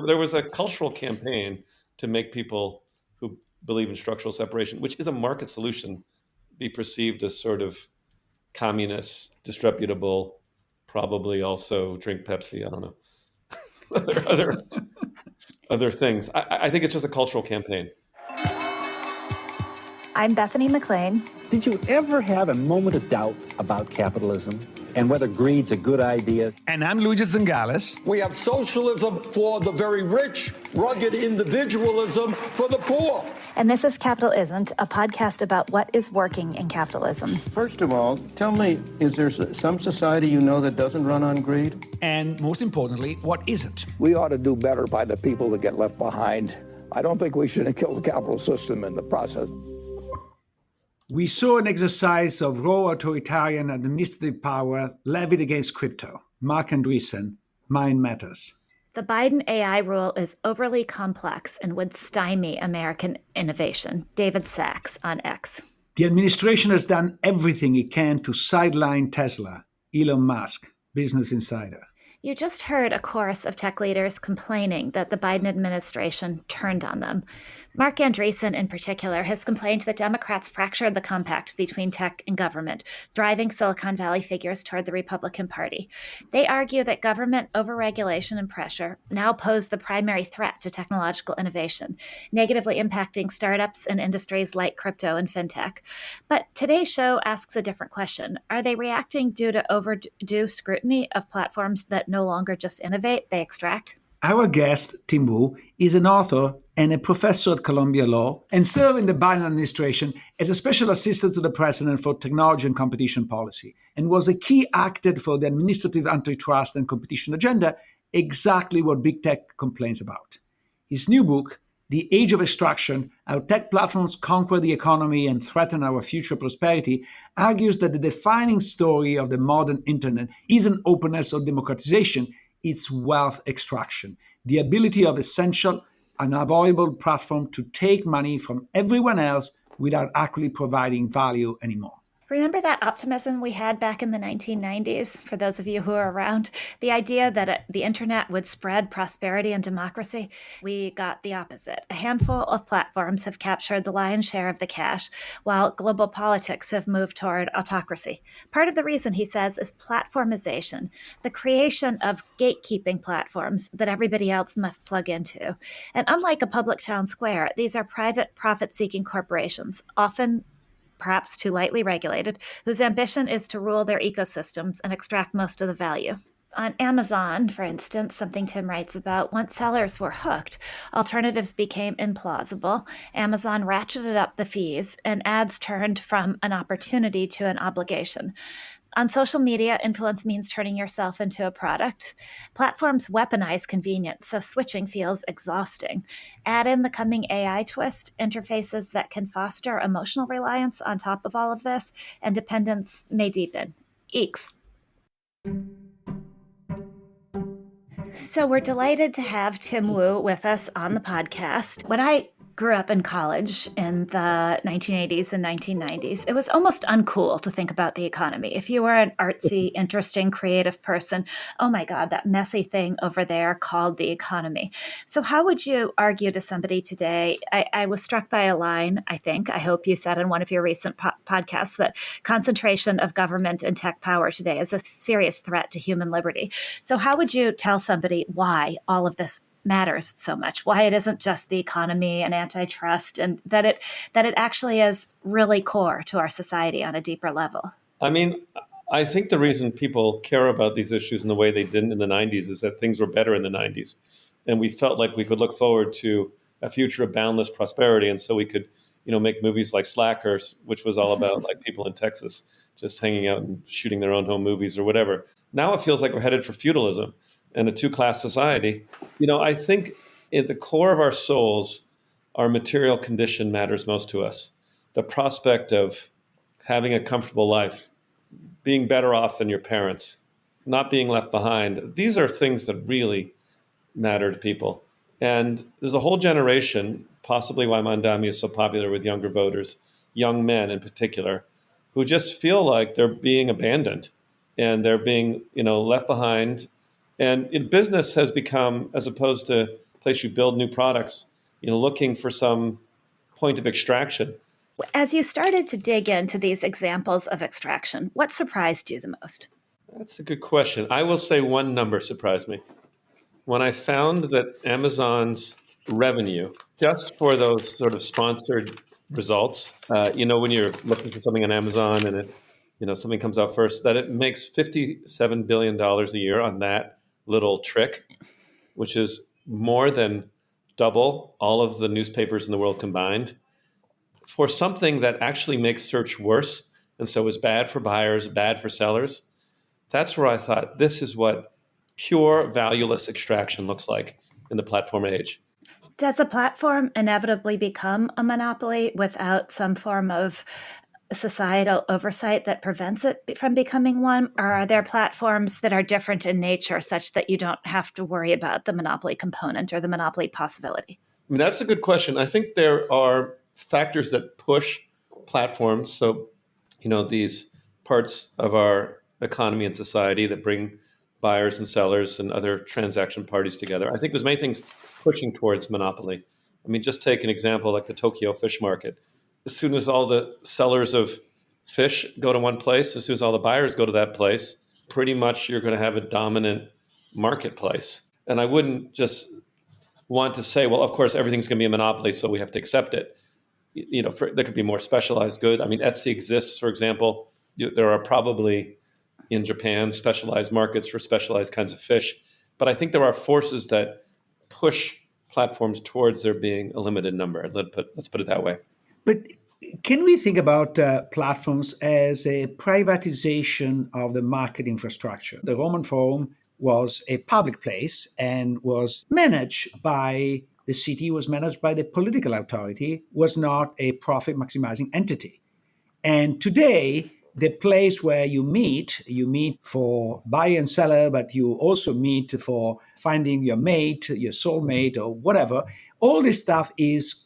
there was a cultural campaign to make people who believe in structural separation, which is a market solution, be perceived as sort of communist, disreputable, probably also drink Pepsi. I don't know. other other things. I think it's just a cultural campaign. I'm Bethany McLean. Did you ever have a moment of doubt about capitalism and whether greed's a good idea? And I'm Luigi Zingales. We have socialism for the very rich, rugged individualism for the poor. And this is Capital Isn't, a podcast about what is working in capitalism. First of all, tell me, is there some society you know that doesn't run on greed? And most importantly, what isn't? We ought to do better by the people that get left behind. I don't think we should kill the capital system in the process. We saw an exercise of raw authoritarian administrative power levied against crypto. Mark Andreessen, Mind Matters. The Biden AI rule is overly complex and would stymie American innovation. David Sachs on X. The administration has done everything it can to sideline Tesla. Elon Musk, Business Insider. You just heard a chorus of tech leaders complaining that the Biden administration turned on them. Mark Andreessen, in particular, has complained that Democrats fractured the compact between tech and government, driving Silicon Valley figures toward the Republican Party. They argue that government overregulation and pressure now pose the primary threat to technological innovation, negatively impacting startups and industries like crypto and fintech. But today's show asks a different question. Are they reacting due to overdue scrutiny of platforms that no longer just innovate, they extract? Our guest, Tim Wu, is an author and a professor at Columbia Law and served in the Biden administration as a special assistant to the president for technology and competition policy, and was a key actor for the administrative antitrust and competition agenda, exactly what big tech complains about. His new book, The Age of Extraction, How Tech Platforms Conquer the Economy and Threaten Our Future Prosperity, argues that the defining story of the modern internet isn't openness or democratization, it's wealth extraction, the ability of essential, unavoidable platform to take money from everyone else without actually providing value anymore. Remember that optimism we had back in the 1990s, for those of you who are around? The idea that the internet would spread prosperity and democracy? We got the opposite. A handful of platforms have captured the lion's share of the cash, while global politics have moved toward autocracy. Part of the reason, he says, is platformization, the creation of gatekeeping platforms that everybody else must plug into. And unlike a public town square, these are private profit-seeking corporations, often perhaps too lightly regulated, whose ambition is to rule their ecosystems and extract most of the value. On Amazon, for instance, something Tim writes about, once sellers were hooked, alternatives became implausible. Amazon ratcheted up the fees, and ads turned from an opportunity to an obligation. On social media, influence means turning yourself into a product. Platforms weaponize convenience, so switching feels exhausting. Add in the coming AI twist, interfaces that can foster emotional reliance on top of all of this, and dependence may deepen. Eeks. So we're delighted to have Tim Wu with us on the podcast. When I grew up in college in the 1980s and 1990s, it was almost uncool to think about the economy. If you were an artsy, interesting, creative person, oh my God, that messy thing over there called the economy. So how would you argue to somebody today? I was struck by a line, I hope you said in one of your recent podcasts, that concentration of government and tech power today is a serious threat to human liberty. So how would you tell somebody why all of this matters so much, why it isn't just the economy and antitrust, and that it actually is really core to our society on a deeper level? I mean, I think the reason people care about these issues in the way they didn't in the 90s is that things were better in the 90s. And we felt like we could look forward to a future of boundless prosperity. And so we could, make movies like Slackers, which was all about like people in Texas just hanging out and shooting their own home movies or whatever. Now it feels like we're headed for feudalism and a two-class society. I think at the core of our souls, our material condition matters most to us. The prospect of having a comfortable life, being better off than your parents, not being left behind. These are things that really matter to people. And there's a whole generation, possibly why Mandami is so popular with younger voters, young men in particular, who just feel like they're being abandoned and they're being, left behind. And in business has become, as opposed to a place you build new products, looking for some point of extraction. As you started to dig into these examples of extraction, what surprised you the most? That's a good question. I will say one number surprised me. When I found that Amazon's revenue, just for those sort of sponsored results, when you're looking for something on Amazon and something comes out first, that it makes $57 billion a year on that little trick, which is more than double all of the newspapers in the world combined, for something that actually makes search worse and so is bad for buyers, bad for sellers. That's where I thought this is what pure valueless extraction looks like in the platform age. Does a platform inevitably become a monopoly without some form of societal oversight that prevents it from becoming one? Or are there platforms that are different in nature such that you don't have to worry about the monopoly component or the monopoly possibility? I mean, that's a good question. I think there are factors that push platforms. So, these parts of our economy and society that bring buyers and sellers and other transaction parties together. I think there's many things pushing towards monopoly. I mean, just take an example like the Tokyo fish market. As soon as all the sellers of fish go to one place, as soon as all the buyers go to that place, pretty much you're going to have a dominant marketplace. And I wouldn't just want to say, well, of course, everything's going to be a monopoly, so we have to accept it. There could be more specialized good. I mean, Etsy exists, for example. There are probably in Japan specialized markets for specialized kinds of fish. But I think there are forces that push platforms towards there being a limited number. Let's put it that way. But can we think about platforms as a privatization of the market infrastructure? The Roman Forum was a public place and was managed by the city, was managed by the political authority, was not a profit maximizing entity. And today, the place where you meet for buyer and seller, but you also meet for finding your mate, your soulmate, or whatever. All this stuff is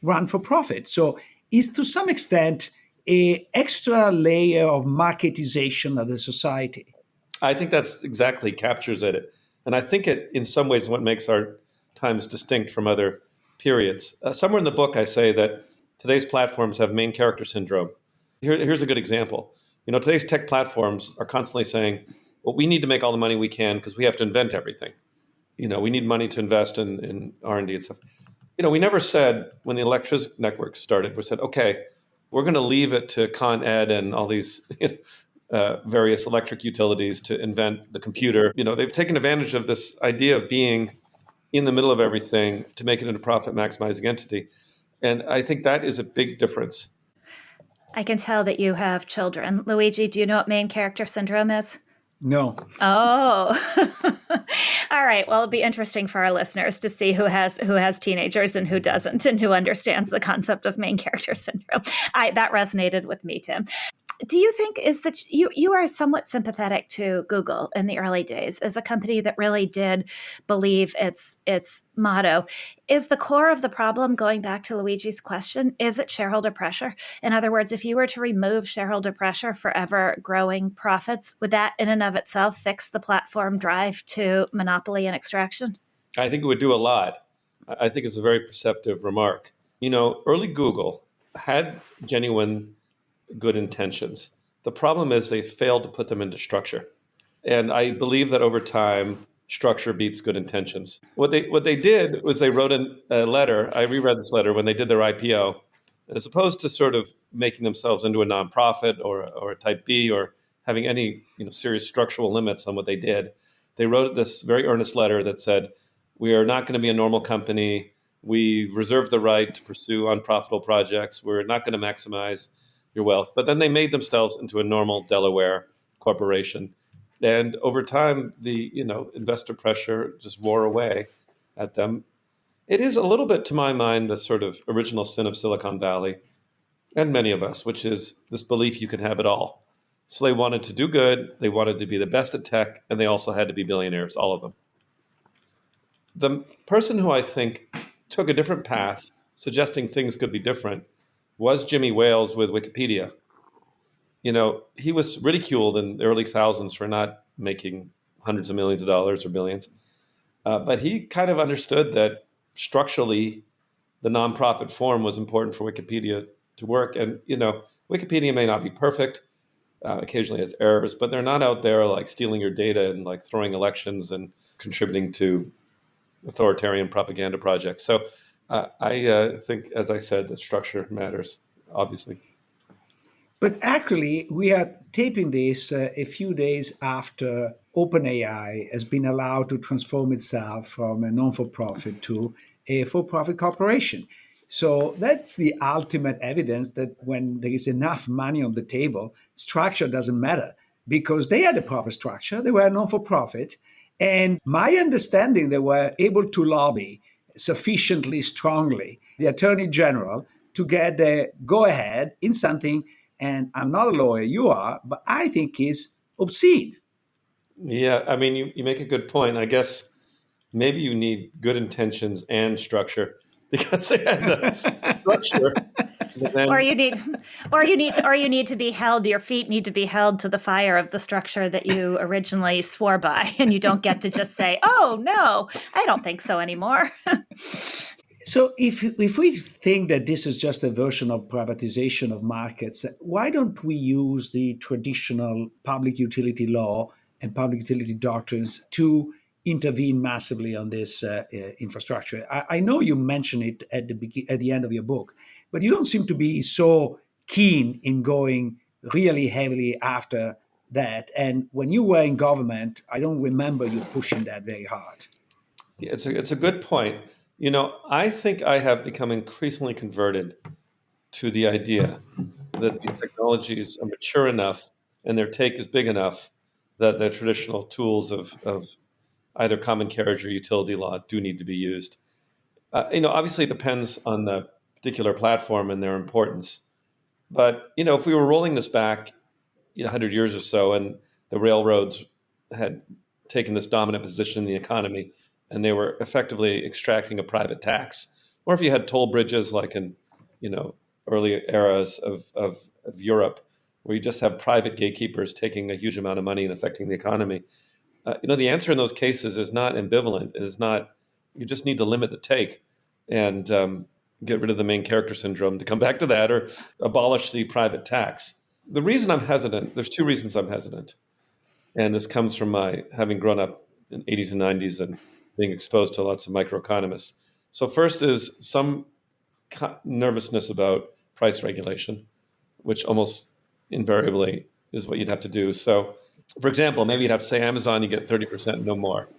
run for profit. So is to some extent a extra layer of marketization of the society. I think that's exactly captures it. And I think it, in some ways, what makes our times distinct from other periods. Somewhere in the book, I say that today's platforms have main character syndrome. Here's a good example. Today's tech platforms are constantly saying, well, we need to make all the money we can because we have to invent everything. We need money to invest in R&D and stuff. We never said when the electricity network started, we said, okay, we're going to leave it to Con Ed and all these various electric utilities to invent the computer. They've taken advantage of this idea of being in the middle of everything to make it into a profit maximizing entity. And I think that is a big difference. I can tell that you have children. Luigi, do you know what main character syndrome is? No. Oh, all right. Well, it'll be interesting for our listeners to see who has teenagers and who doesn't, and who understands the concept of main character syndrome. That resonated with me, Tim. Do you think is that you are somewhat sympathetic to Google in the early days as a company that really did believe its motto? Is the core of the problem, going back to Luigi's question, is it shareholder pressure? In other words, if you were to remove shareholder pressure for ever growing profits, would that in and of itself fix the platform drive to monopoly and extraction? I think it would do a lot. I think it's a very perceptive remark. Early Google had genuine good intentions. The problem is they failed to put them into structure. And I believe that over time, structure beats good intentions. What they did was they wrote a letter. I reread this letter when they did their IPO. And as opposed to sort of making themselves into a nonprofit or a type B or having any serious structural limits on what they did, they wrote this very earnest letter that said, we are not going to be a normal company. We reserve the right to pursue unprofitable projects. We're not going to maximize your wealth. But then they made themselves into a normal Delaware corporation. And over time, the investor pressure just wore away at them. It is a little bit, to my mind, the sort of original sin of Silicon Valley and many of us, which is this belief you can have it all. So they wanted to do good, they wanted to be the best at tech, and they also had to be billionaires, all of them. The person who I think took a different path, suggesting things could be different, was Jimmy Wales with Wikipedia. He was ridiculed in the early thousands for not making hundreds of millions of dollars or billions. But he kind of understood that structurally the nonprofit form was important for Wikipedia to work. And, Wikipedia may not be perfect, occasionally has errors, but they're not out there like stealing your data and like throwing elections and contributing to authoritarian propaganda projects. So I think, as I said, the structure matters, obviously. But actually, we are taping this a few days after OpenAI has been allowed to transform itself from a non for profit to a for profit corporation. So that's the ultimate evidence that when there is enough money on the table, structure doesn't matter because they had a proper structure. They were non for profit. And my understanding, they were able to lobby sufficiently strongly the Attorney General to get a go ahead in something, and I'm not a lawyer, you are, but I think is obscene. Yeah, I mean, you make a good point. I guess maybe you need good intentions and structure because they had the structure, but Or then you need, or you need to be held. Your feet need to be held to the fire of the structure that you originally swore by, and you don't get to just say, "Oh no, I don't think so anymore." So if we think that this is just a version of privatization of markets, why don't we use the traditional public utility law and public utility doctrines to intervene massively on this infrastructure? I know you mention it at the end of your book, but you don't seem to be so keen in going really heavily after that. And when you were in government, I don't remember you pushing that very hard. it's a good point. I think I have become increasingly converted to the idea that these technologies are mature enough and their take is big enough that the traditional tools of either common carriage or utility law do need to be used. Obviously it depends on the particular platform and their importance. But if we were rolling this back, 100 years or so, and the railroads had taken this dominant position in the economy, and they were effectively extracting a private tax, or if you had toll bridges like in you know early eras of Europe, where you just have private gatekeepers taking a huge amount of money and affecting the economy. The answer in those cases is not ambivalent. It is not. You just need to limit the take and get rid of the main character syndrome, to come back to that, or abolish the private tax. The reason I'm hesitant, there's two reasons I'm hesitant. And this comes from my having grown up in the 80s and 90s and being exposed to lots of microeconomists. So first is some nervousness about price regulation, which almost invariably is what you'd have to do. So, for example, maybe you'd have to say Amazon, you get 30%, no more.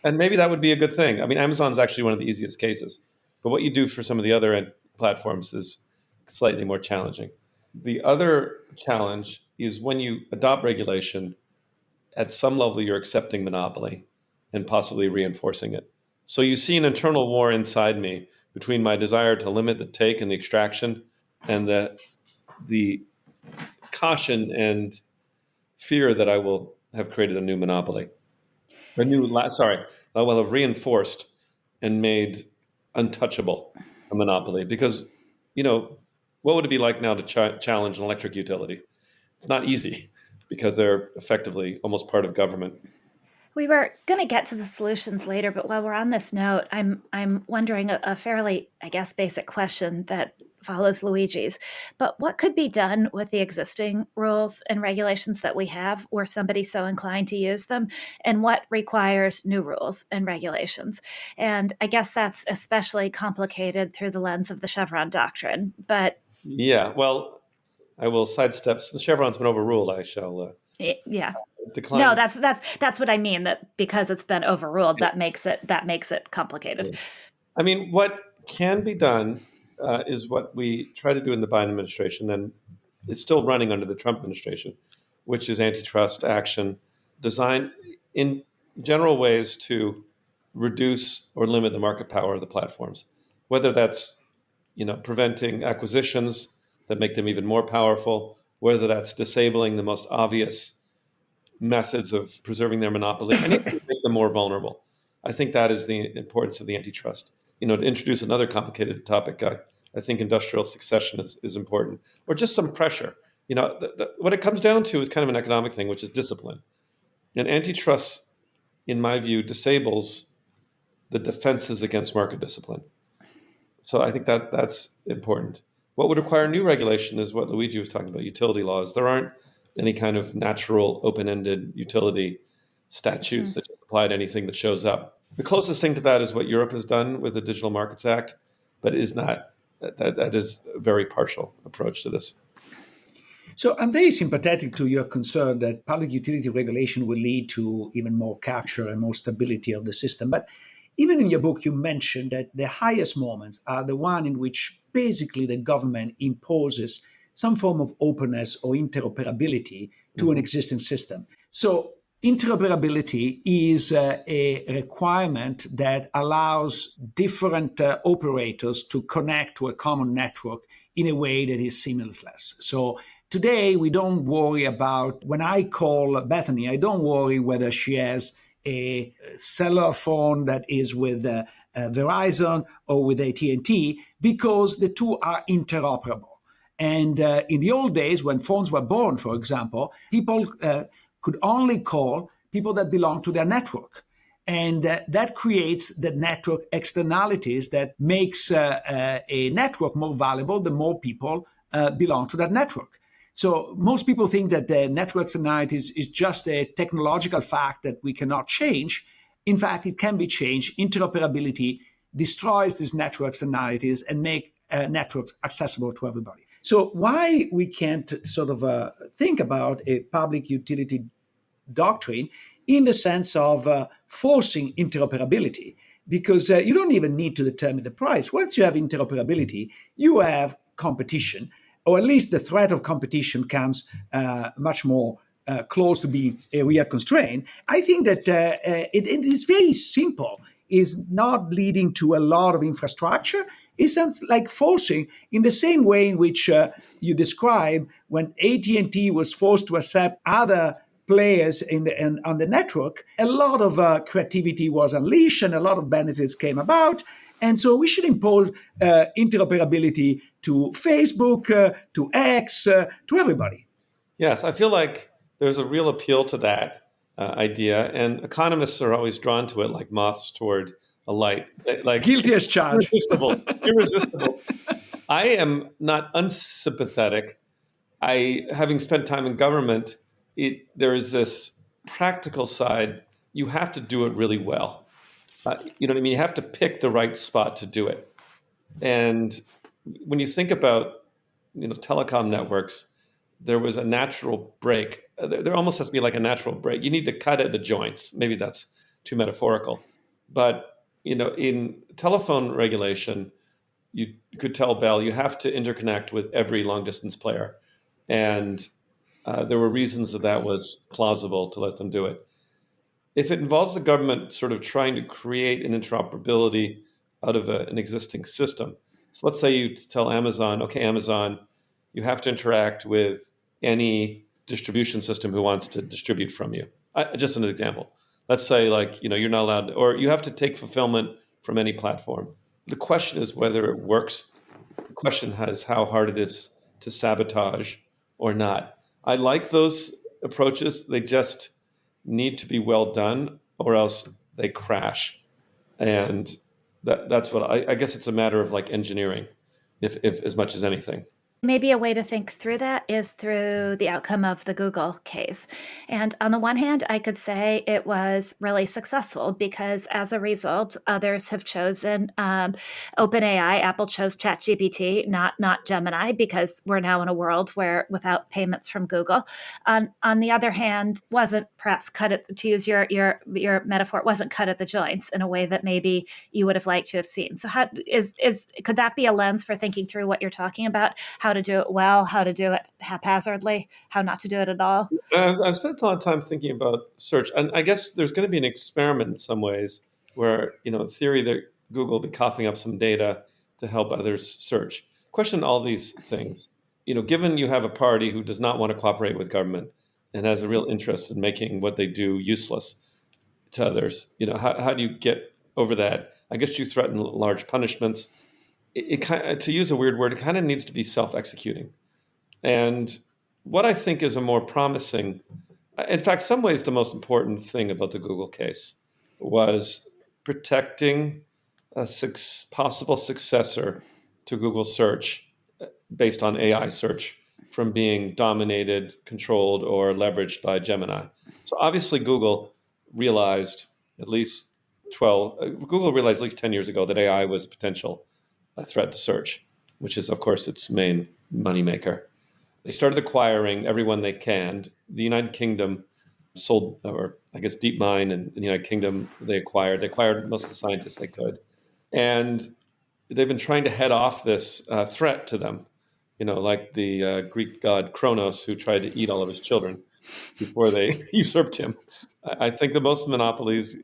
And maybe that would be a good thing. I mean, Amazon's actually one of the easiest cases. But what you do for some of the other platforms is slightly more challenging. The other challenge is when you adopt regulation, at some level, you're accepting monopoly and possibly reinforcing it. So you see an internal war inside me between my desire to limit the take and the extraction and the caution and fear that I will have created a new monopoly. I will have reinforced and made untouchable a monopoly. Because, what would it be like now to challenge an electric utility? It's not easy because they're effectively almost part of government. We were going to get to the solutions later, but while we're on this note, I'm wondering a fairly, I guess, basic question that follows Luigi's. But what could be done with the existing rules and regulations that we have, were somebody so inclined to use them, and what requires new rules and regulations? And I guess that's especially complicated through the lens of the Chevron doctrine. But Yeah, well, I will sidestep. The Chevron's been overruled. I shall yeah. decline. No, that's what I mean. That because it's been overruled, that makes it complicated. Yeah. I mean, what can be done is what we try to do in the Biden administration, and it's still running under the Trump administration, which is antitrust action designed in general ways to reduce or limit the market power of the platforms, whether that's preventing acquisitions that make them even more powerful, whether that's disabling the most obvious methods of preserving their monopoly, anything to make them more vulnerable. I think that is the importance of the antitrust. To introduce another complicated topic, I think industrial succession is important, or just some pressure. What it comes down to is kind of an economic thing, which is discipline. And antitrust in my view, disables the defenses against market discipline. So I think that that's important. What would require new regulation is what Luigi was talking about, utility laws. There aren't any kind of natural open-ended utility statutes that just apply to anything that shows up. The closest thing to that is what Europe has done with the Digital Markets Act, but it is not. That is a very partial approach to this. So I'm very sympathetic to your concern that public utility regulation will lead to even more capture and more stability of the system. But even in your book, you mentioned that the highest moments are the one in which basically the government imposes some form of openness or interoperability to an existing system. So interoperability is a requirement that allows different operators to connect to a common network in a way that is seamless. So today, we don't worry about, when I call Bethany, I don't worry whether she has a cellular phone that is with Verizon or with AT&T, because the two are interoperable. And in the old days, when phones were born, for example, people could only call people that belong to their network. And that creates the network externalities that makes a network more valuable the more people belong to that network. So most people think that the network externalities is just a technological fact that we cannot change. In fact, it can be changed. Interoperability destroys these network externalities and make networks accessible to everybody. So why we can't sort of think about a public utility doctrine in the sense of forcing interoperability? Because you don't even need to determine the price. Once you have interoperability, you have competition, or at least the threat of competition comes much more close to being a real constraint. I think that it is very simple, is not leading to a lot of infrastructure. It's like forcing, in the same way in which you describe when AT&T was forced to accept other players on the network, a lot of creativity was unleashed and a lot of benefits came about. And so we should impose interoperability to Facebook, to X, to everybody. Yes, I feel like there's a real appeal to that idea, and economists are always drawn to it like moths toward a light. Like Guilty as charged. Irresistible, irresistible. I am not unsympathetic. Having spent time in government, there is this practical side. You have to do it really well. You know what I mean? You have to pick the right spot to do it. And when you think about, telecom networks, there was a natural break. There almost has to be like a natural break. You need to cut at the joints. Maybe that's too metaphorical. But, in telephone regulation, you could tell Bell, you have to interconnect with every long distance player. And there were reasons that was plausible to let them do it. If it involves the government sort of trying to create an interoperability out of an existing system, so let's say you tell Amazon, okay, Amazon, you have to interact with any distribution system who wants to distribute from you. Just an example. Let's say you're not allowed, or you have to take fulfillment from any platform. The question is whether it works. The question is how hard it is to sabotage or not. I like those approaches. They just need to be well done, or else they crash. And that's what I guess it's a matter of engineering, if as much as anything. Maybe a way to think through that is through the outcome of the Google case. And on the one hand, I could say it was really successful because as a result, others have chosen OpenAI. Apple chose ChatGPT, not Gemini, because we're now in a world where without payments from Google. On the other hand, wasn't perhaps cut at, to use your metaphor, it wasn't cut at the joints in a way that maybe you would have liked to have seen. So how could that be a lens for thinking through what you're talking about? How to do it well, how to do it haphazardly, how not to do it at all? I've spent a lot of time thinking about search. And I guess there's going to be an experiment in some ways where, in theory, that Google will be coughing up some data to help others search. Question all these things. Given you have a party who does not want to cooperate with government and has a real interest in making what they do useless to others, how do you get over that? I guess you threaten large punishments. To use a weird word, it kind of needs to be self-executing. And what I think is a more promising, in fact, some ways the most important thing about the Google case was protecting a possible successor to Google search based on AI search from being dominated, controlled, or leveraged by Gemini. So obviously, realized at least Google realized at least 10 years ago that AI was a potential threat to search, which is, of course, its main moneymaker. They started acquiring everyone they can. The United Kingdom sold, or I guess DeepMind in the United Kingdom, they acquired most of the scientists they could. And they've been trying to head off this threat to them, like the Greek god Kronos, who tried to eat all of his children before they usurped him. I think that most monopolies,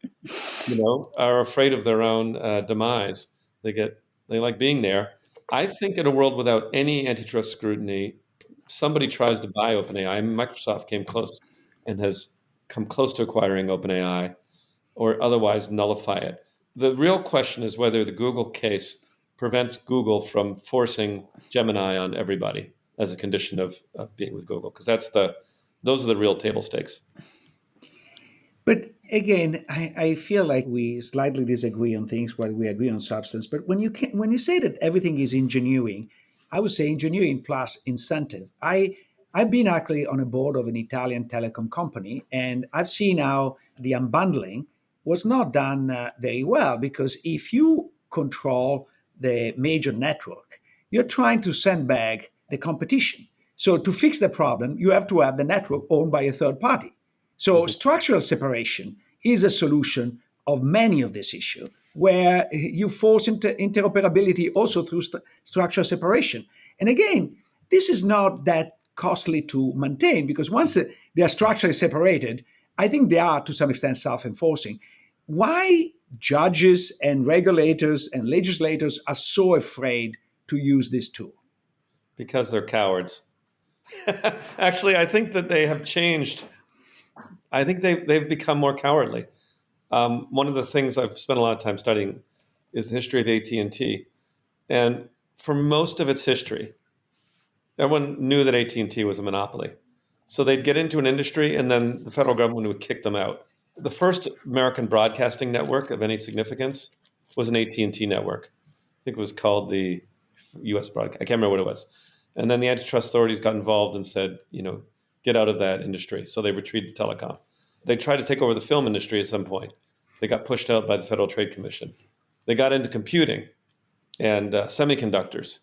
are afraid of their own demise. They like being there. I think in a world without any antitrust scrutiny, somebody tries to buy OpenAI. I mean, Microsoft came close and has come close to acquiring OpenAI or otherwise nullify it. The real question is whether the Google case prevents Google from forcing Gemini on everybody as a condition of being with Google, because those are the real table stakes. But again, I feel like we slightly disagree on things while we agree on substance. But when you say that everything is engineering, I would say engineering plus incentive. I've been actually on a board of an Italian telecom company, and I've seen how the unbundling was not done very well, because if you control the major network, you're trying to sandbag the competition. So to fix the problem, you have to have the network owned by a third party. So structural separation is a solution of many of this issue, where you force interoperability also through structural separation. And again, this is not that costly to maintain, because once they are structurally separated, I think they are to some extent self-enforcing. Why judges and regulators and legislators are so afraid to use this tool? Because they're cowards. Actually, I think that they have changed. I think they've become more cowardly. One of the things I've spent a lot of time studying is the history of AT&T. And for most of its history, everyone knew that AT&T was a monopoly. So they'd get into an industry and then the federal government would kick them out. The first American broadcasting network of any significance was an AT&T network. I think it was called the U.S. broadcast. I can't remember what it was. And then the antitrust authorities got involved and said, get out of that industry. So they retreated to telecom. They tried to take over the film industry at some point. They got pushed out by the Federal Trade Commission. They got into computing and semiconductors.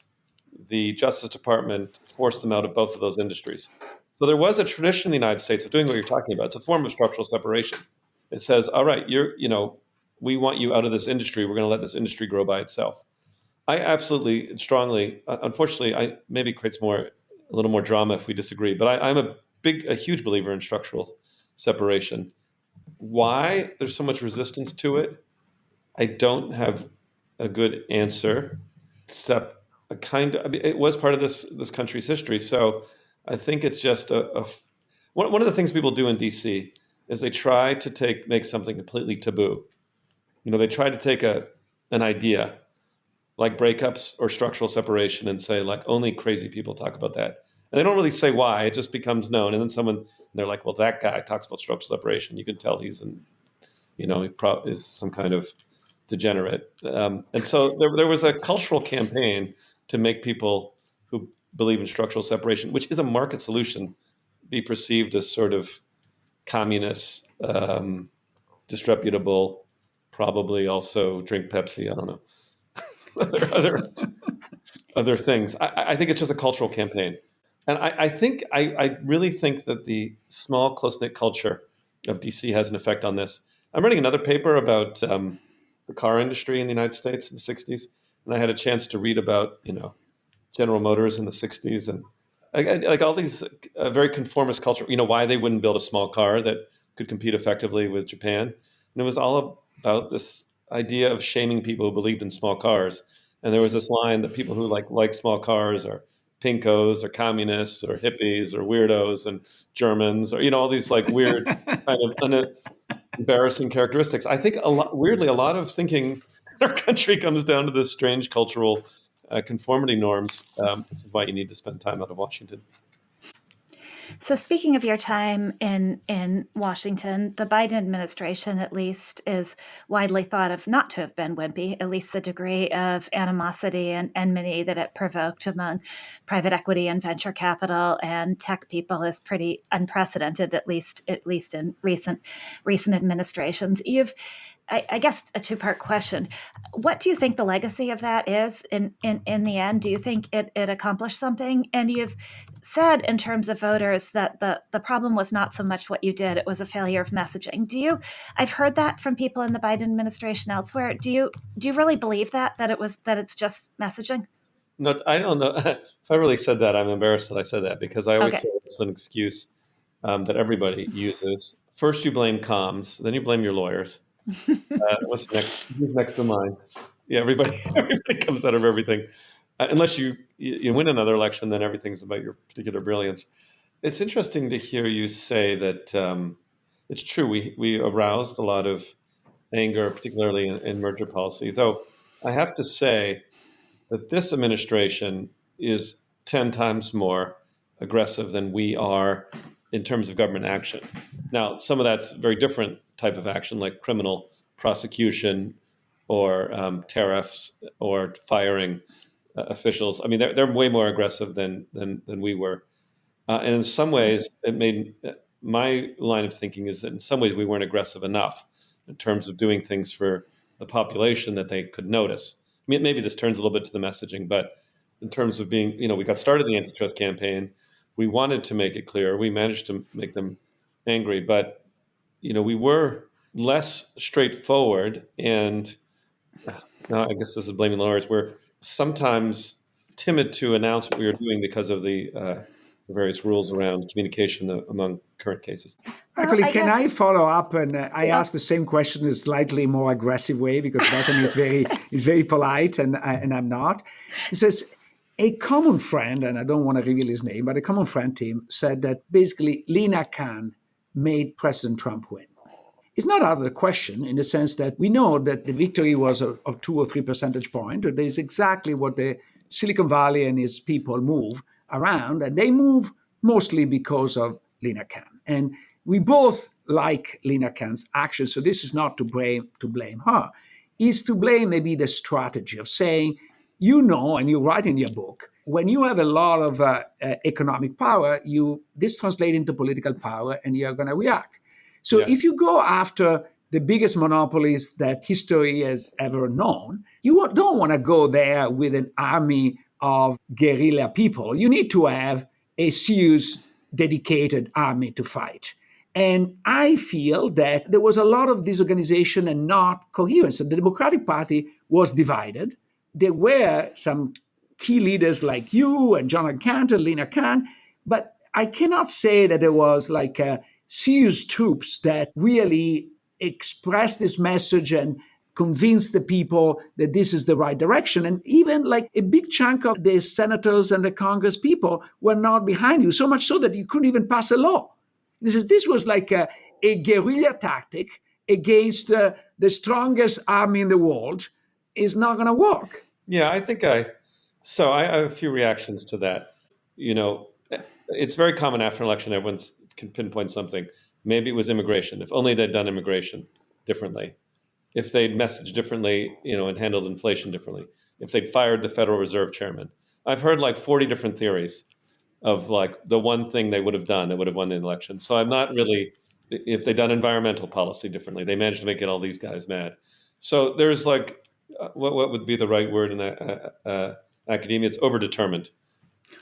The Justice Department forced them out of both of those industries. So there was a tradition in the United States of doing what you're talking about. It's a form of structural separation. It says, all right, we want you out of this industry. We're going to let this industry grow by itself. I absolutely strongly, unfortunately, I maybe creates a little more drama if we disagree, but I'm a huge believer in structural separation. Why there's so much resistance to it, I don't have a good answer, except it was part of this country's history. So I think it's just one of the things people do in DC is they try to make something completely taboo. They try to take an idea like breakups or structural separation and say, like, only crazy people talk about that. And they don't really say why. It just becomes known. And then they're like, well, that guy talks about structural separation. You can tell he is some kind of degenerate. And so there was a cultural campaign to make people who believe in structural separation, which is a market solution, be perceived as sort of communist, disreputable, probably also drink Pepsi. I don't know. other things. I think it's just a cultural campaign. And I really think that the small, close-knit culture of DC has an effect on this. I'm writing another paper about the car industry in the United States in the 60s. And I had a chance to read about, General Motors in the 60s and like all these very conformist culture, why they wouldn't build a small car that could compete effectively with Japan. And it was all about this idea of shaming people who believed in small cars. And there was this line that people who like small cars are pinkos or communists or hippies or weirdos and Germans or, all these like weird kind of embarrassing characteristics. I think a lot of thinking in our country comes down to this strange cultural conformity norms, which is why you need to spend time out of Washington. So, speaking of your time in Washington, the Biden administration, at least, is widely thought of not to have been wimpy. At least the degree of animosity and enmity that it provoked among private equity and venture capital and tech people is pretty unprecedented. At least in recent administrations. I guess a two-part question. What do you think the legacy of that is in the end? Do you think it accomplished something? And you've said in terms of voters that the problem was not so much what you did, it was a failure of messaging. I've heard that from people in the Biden administration elsewhere. Do you really believe that it's just messaging? No, I don't know. If I really said that, I'm embarrassed that I said that, because I always Okay. say it's an excuse that everybody uses. First, you blame comms, then you blame your lawyers. What's next? Who's next in line? Yeah, everybody, everybody comes out of everything. Unless you win another election, then everything's about your particular brilliance. It's interesting to hear you say that it's true. We aroused a lot of anger, particularly in merger policy. Though I have to say that this administration is 10 times more aggressive than we are in terms of government action. Now, some of that's very different type of action, like criminal prosecution or tariffs or firing officials. I mean, they're way more aggressive than we were. And in some ways, it made my line of thinking is that in some ways we weren't aggressive enough in terms of doing things for the population that they could notice. I mean, maybe this turns a little bit to the messaging, but in terms of being, we got started the antitrust campaign. We wanted to make it clear. We managed to make them angry, but we were less straightforward. And now I guess this is blaming lawyers. We're sometimes timid to announce what we were doing because of the various rules around communication among current cases. Actually, I can guess- I follow up? And I ask the same question in a slightly more aggressive way, because Bethany is very polite and I'm not. He says, a common friend, and I don't want to reveal his name, but a common friend, Tim, said that basically Lina Khan made President Trump win. It's not out of the question, in the sense that we know that the victory was of 2 or 3 percentage points. That is exactly what the Silicon Valley and its people move around, and they move mostly because of Lina Khan. And we both like Lina Khan's actions, so this is not to blame her. It's to blame maybe the strategy of saying, and you write in your book, when you have a lot of economic power, this translates into political power, and you're going to react. So if you go after the biggest monopolies that history has ever known, you don't want to go there with an army of guerrilla people. You need to have a serious, dedicated army to fight. And I feel that there was a lot of disorganization and not coherence. So the Democratic Party was divided. There were some key leaders like you and John Cantor, Lina Khan, but I cannot say that there was like a serious troops that really express this message and convince the people that this is the right direction. And even like a big chunk of the senators and the Congress people were not behind you, so much so that you couldn't even pass a law. This was like a guerrilla tactic against the strongest army in the world. Is not going to work. Yeah, I have a few reactions to that. It's very common after an election, everyone can pinpoint something. Maybe it was immigration. If only they'd done immigration differently. If they'd messaged differently, and handled inflation differently. If they'd fired the Federal Reserve chairman. I've heard like 40 different theories of like the one thing they would have done that would have won the election. So I'm not really, if they'd done environmental policy differently, they managed to make all these guys mad. So there's like, what would be the right word in academia? It's overdetermined.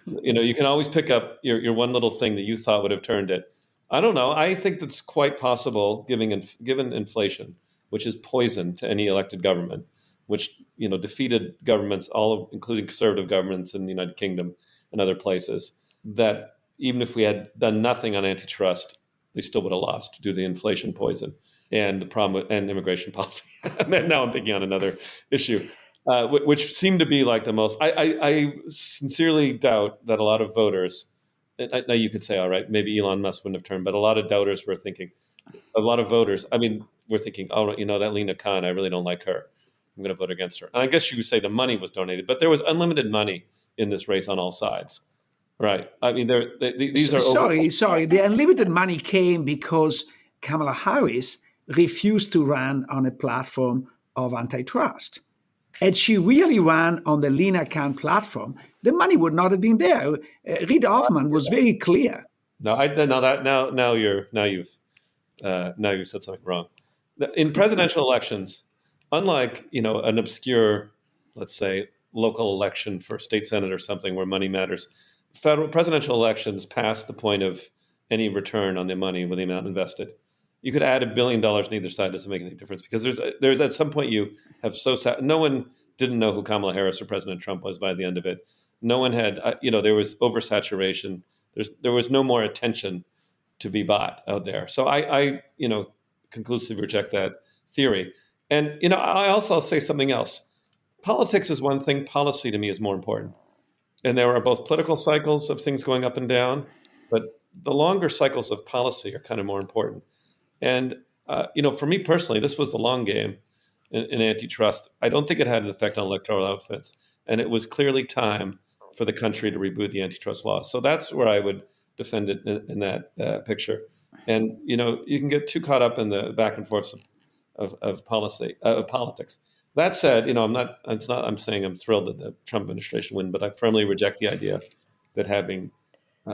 You can always pick up your one little thing that you thought would have turned it. I don't know. I think that's quite possible, given inflation, which is poison to any elected government, which defeated governments, including conservative governments in the United Kingdom and other places. That even if we had done nothing on antitrust, we still would have lost due to the inflation poison and the problem and immigration policy. And now I'm picking on another issue. Which seemed to be like the most. I sincerely doubt that a lot of voters. Now you could say, all right, maybe Elon Musk wouldn't have turned, but a lot of doubters were thinking. A lot of voters, were thinking, oh, that Lina Khan, I really don't like her. I'm going to vote against her. And I guess you could say the money was donated, but there was unlimited money in this race on all sides. Right. I mean, these are over. Sorry. The unlimited money came because Kamala Harris refused to run on a platform of antitrust. Had she really ran on the lean account platform, the money would not have been there. Reid Hoffman was very clear. No, I no that now you've said something wrong. In presidential elections, unlike an obscure, let's say, local election for state senate or something where money matters, federal presidential elections pass the point of any return on the money with the amount invested. You could add $1 billion on either side; doesn't make any difference because there's at some point you have no one didn't know who Kamala Harris or President Trump was by the end of it. No one had there was oversaturation. There was no more attention to be bought out there. So I conclusively reject that theory. And I also I'll say something else. Politics is one thing. Policy to me is more important. And there are both political cycles of things going up and down, but the longer cycles of policy are kind of more important. And for me personally, this was the long game in antitrust. I don't think it had an effect on electoral outfits, and it was clearly time for the country to reboot the antitrust laws. So that's where I would defend it in that picture. And you can get too caught up in the back and forth of policy of politics. That said, I'm saying I'm thrilled that the Trump administration win, but I firmly reject the idea that having,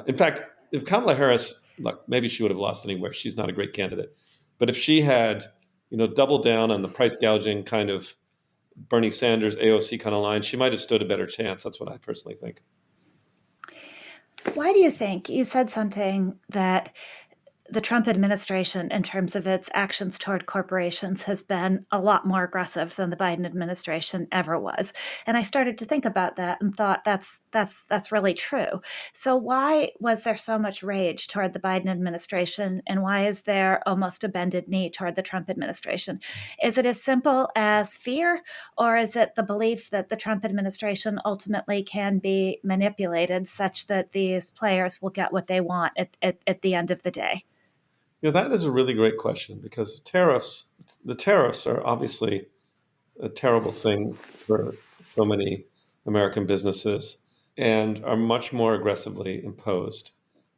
in fact, if Kamala Harris, look, maybe she would have lost anywhere. She's not a great candidate, but if she had, doubled down on the price gouging kind of Bernie Sanders AOC kind of line, she might have stood a better chance. That's what I personally think. Why do you think you said something that the Trump administration, in terms of its actions toward corporations, has been a lot more aggressive than the Biden administration ever was? And I started to think about that and thought that's really true. So why was there so much rage toward the Biden administration, and why is there almost a bended knee toward the Trump administration? Is it as simple as fear, or is it the belief that the Trump administration ultimately can be manipulated such that these players will get what they want at the end of the day? That is a really great question because the tariffs are obviously a terrible thing for so many American businesses and are much more aggressively imposed.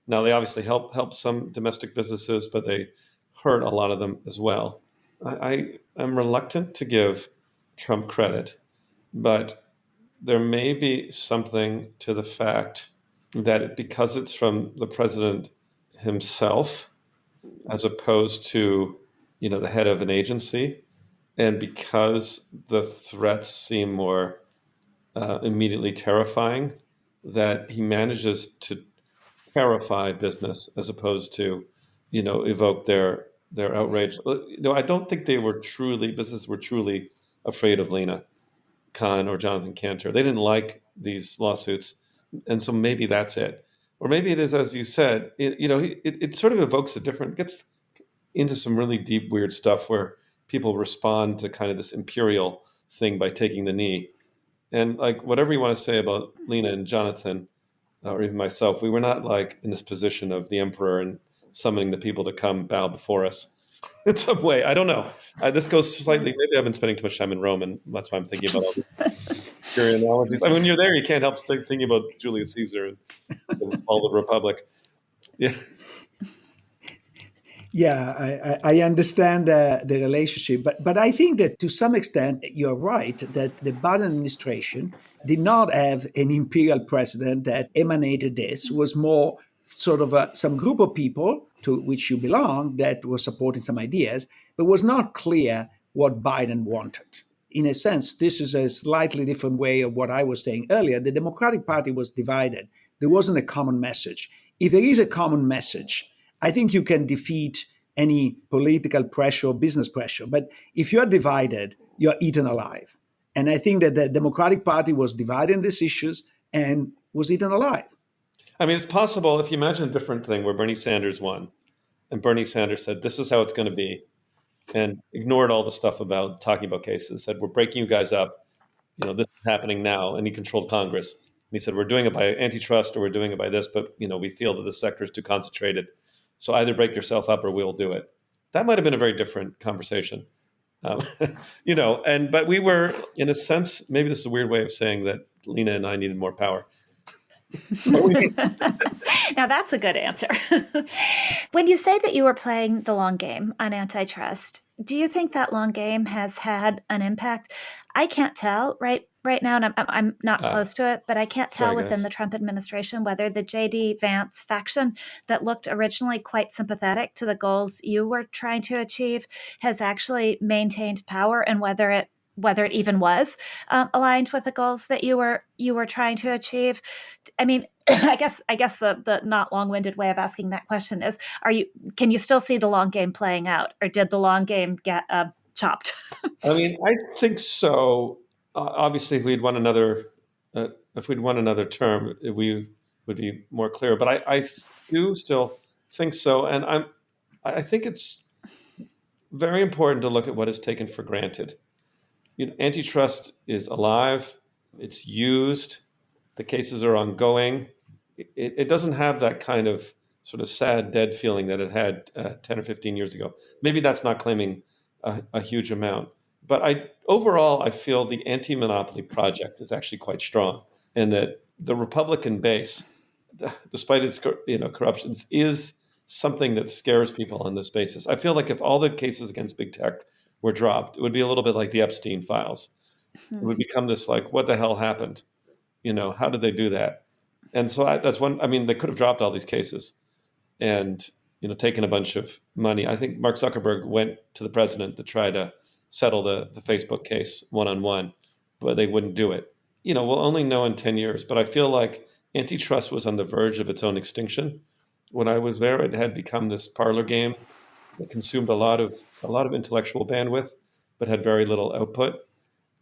Now, they obviously help some domestic businesses, but they hurt a lot of them as well. I am reluctant to give Trump credit, but there may be something to the fact that because it's from the president himself, as opposed to, the head of an agency, and because the threats seem more immediately terrifying, that he manages to terrify business as opposed to, evoke their outrage. I don't think businesses were truly afraid of Lena Khan or Jonathan Cantor. They didn't like these lawsuits, and so maybe that's it. Or maybe it is, as you said, it sort of evokes gets into some really deep, weird stuff where people respond to kind of this imperial thing by taking the knee. And like, whatever you want to say about Lena and Jonathan, or even myself, we were not like in this position of the emperor and summoning the people to come bow before us in some way. I don't know. This goes slightly, maybe I've been spending too much time in Rome, and that's why I'm thinking about all these Syrian analogies. I mean, when you're there, you can't help thinking about Julius Caesar and the fall of the Republic. Yeah. Yeah, I understand the relationship, but I think that to some extent you're right that the Biden administration did not have an imperial president that emanated this. It was more sort of some group of people to which you belong that were supporting some ideas, but was not clear what Biden wanted. In a sense, this is a slightly different way of what I was saying earlier. The Democratic Party was divided. There wasn't a common message. If there is a common message, I think you can defeat any political pressure or business pressure. But if you're divided, you're eaten alive. And I think that the Democratic Party was divided in these issues and was eaten alive. I mean, it's possible if you imagine a different thing where Bernie Sanders won and Bernie Sanders said, this is how it's going to be, and ignored all the stuff about talking about cases, said, we're breaking you guys up. This is happening now. And he controlled Congress. And he said, we're doing it by antitrust or we're doing it by this, but, we feel that this sector is too concentrated. So either break yourself up or we'll do it. That might have been a very different conversation. But we were, in a sense, maybe this is a weird way of saying that Lena and I needed more power. Now that's a good answer. When you say that you were playing the long game on antitrust, do you think that long game has had an impact? I can't tell right now, and I'm not close to it, but I can't tell within the Trump administration whether the J.D. Vance faction that looked originally quite sympathetic to the goals you were trying to achieve has actually maintained power, and whether it even was aligned with the goals that you were trying to achieve. I mean, I guess the not long-winded way of asking that question is: can you still see the long game playing out, or did the long game get chopped? I mean, I think so. Obviously, if we'd won another term, we would be more clear. But I do still think so, and I think it's very important to look at what is taken for granted. Antitrust is alive. It's used. The cases are ongoing. It doesn't have that kind of sort of sad, dead feeling that it had 10 or 15 years ago. Maybe that's not claiming a huge amount. But overall, I feel the anti-monopoly project is actually quite strong, and that the Republican base, despite its corruptions, is something that scares people on this basis. I feel like if all the cases against big tech were dropped, it would be a little bit like the Epstein files. It would become this like, what the hell happened? How did they do that? And so that's one. I mean, they could have dropped all these cases and taken a bunch of money. I think Mark Zuckerberg went to the president to try to settle the Facebook case one-on-one, but they wouldn't do it. We'll only know in 10 years, but I feel like antitrust was on the verge of its own extinction. When I was there, it had become this parlor game that consumed a lot of intellectual bandwidth, but had very little output.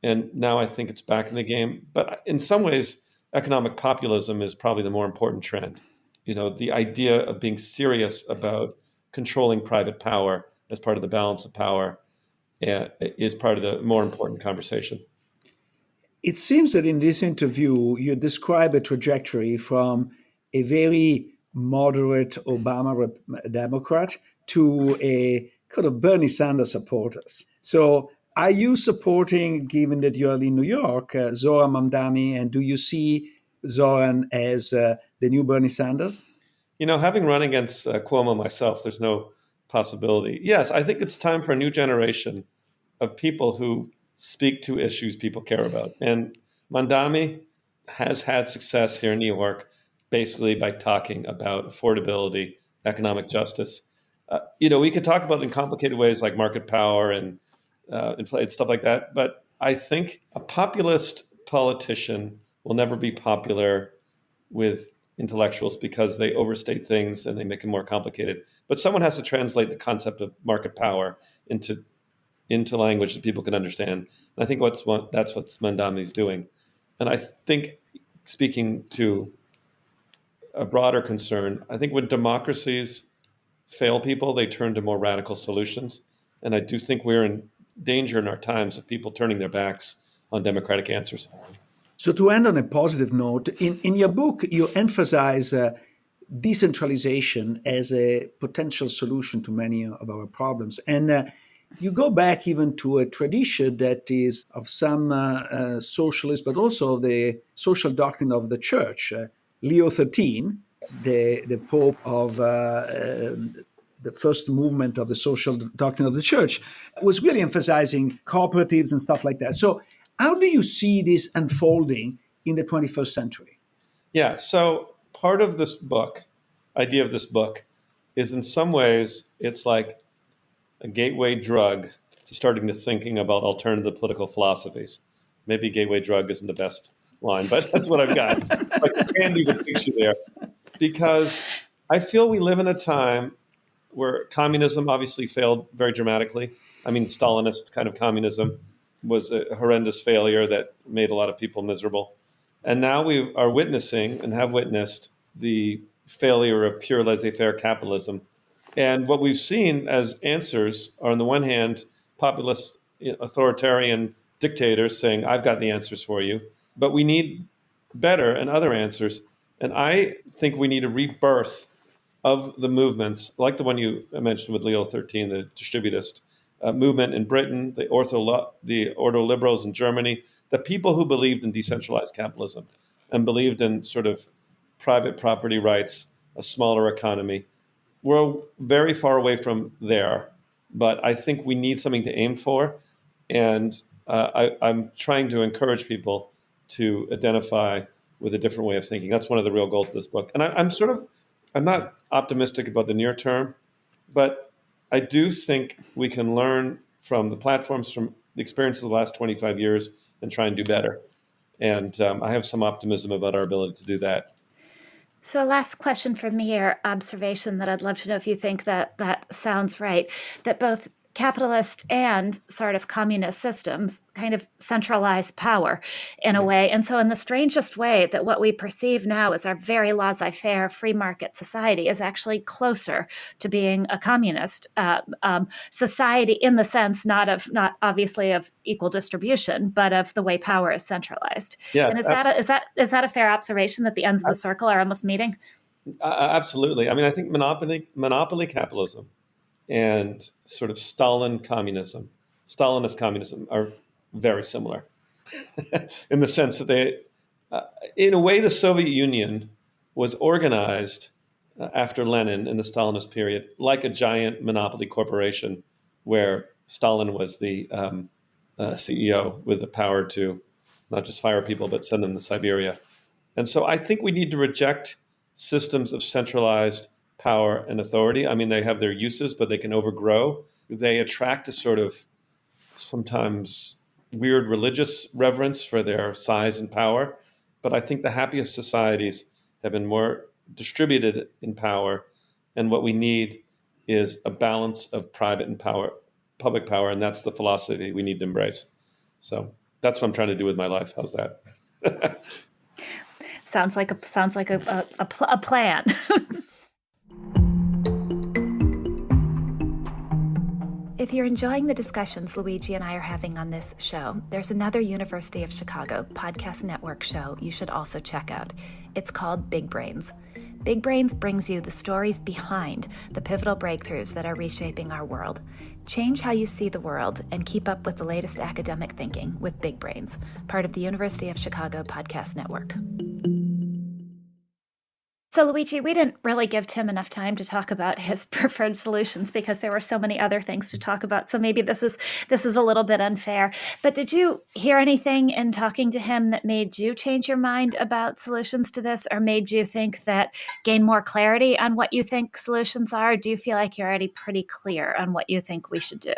And now I think it's back in the game. But in some ways, economic populism is probably the more important trend. The idea of being serious about controlling private power as part of the balance of power is part of the more important conversation. It seems that in this interview, you describe a trajectory from a very moderate Obama Democrat to a kind of Bernie Sanders supporters. So are you supporting, given that you're in New York, Zoran Mamdani, and do you see Zoran as the new Bernie Sanders? Having run against Cuomo myself, there's no possibility. Yes, I think it's time for a new generation of people who speak to issues people care about. And Mamdani has had success here in New York, basically by talking about affordability, economic justice. We could talk about it in complicated ways like market power and inflate stuff like that. But I think a populist politician will never be popular with intellectuals because they overstate things and they make them more complicated. But someone has to translate the concept of market power into language that people can understand. And I think that's what Mamdani's doing. And I think, speaking to a broader concern, I think when democracies fail people, they turn to more radical solutions. And I do think we're in danger in our times of people turning their backs on democratic answers. So to end on a positive note, in your book, you emphasize decentralization as a potential solution to many of our problems. And you go back even to a tradition that is of some socialists, but also the social doctrine of the church. Leo XIII, the Pope of the first movement of the social doctrine of the church, was really emphasizing cooperatives and stuff like that. So how do you see this unfolding in the 21st century? Yeah, so part of this book, idea of this book, is in some ways it's like a gateway drug to starting to thinking about alternative political philosophies. Maybe gateway drug isn't the best line, but that's what I've got. Like the candy that takes you there. Because I feel we live in a time where communism obviously failed very dramatically. I mean, Stalinist kind of communism was a horrendous failure that made a lot of people miserable. And now we are witnessing and have witnessed the failure of pure laissez-faire capitalism. And what we've seen as answers are, on the one hand, populist, authoritarian dictators saying, I've got the answers for you, but we need better and other answers. And I think we need a rebirth of the movements, like the one you mentioned with Leo XIII, the distributist movement in Britain, the ordo liberals in Germany, the people who believed in decentralized capitalism and believed in sort of private property rights, a smaller economy. We're very far away from there, but I think we need something to aim for. And I'm trying to encourage people to identify with a different way of thinking. That's one of the real goals of this book. And I'm not optimistic about the near term, but I do think we can learn from the platforms, from the experience of the last 25 years, and try and do better. And I have some optimism about our ability to do that. So, a last question from me, or observation that I'd love to know if you think that that sounds right, that both capitalist and sort of communist systems kind of centralize power in a way. And so, in the strangest way, that what we perceive now as our very laissez-faire free market society is actually closer to being a communist society, in the sense not obviously of equal distribution, but of the way power is centralized. Yes, and is that a fair observation, that the ends of the circle are almost meeting? Absolutely. I mean, I think monopoly capitalism and sort of Stalinist communism are very similar in the sense that in a way, the Soviet Union was organized after Lenin in the Stalinist period like a giant monopoly corporation where Stalin was the CEO with the power to not just fire people, but send them to Siberia. And so I think we need to reject systems of centralized power and authority. I mean, they have their uses, but they can overgrow. They attract a sort of sometimes weird religious reverence for their size and power. But I think the happiest societies have been more distributed in power. And what we need is a balance of private and public power. And that's the philosophy we need to embrace. So that's what I'm trying to do with my life. How's that? Sounds like a plan. If you're enjoying the discussions Luigi and I are having on this show, there's another University of Chicago podcast network show you should also check out. It's called Big Brains. Big Brains brings you the stories behind the pivotal breakthroughs that are reshaping our world. Change how you see the world and keep up with the latest academic thinking with Big Brains, part of the University of Chicago podcast network. So, Luigi, we didn't really give Tim enough time to talk about his preferred solutions because there were so many other things to talk about. So maybe this is a little bit unfair. But did you hear anything in talking to him that made you change your mind about solutions to this, or made you gain more clarity on what you think solutions are? Do you feel like you're already pretty clear on what you think we should do?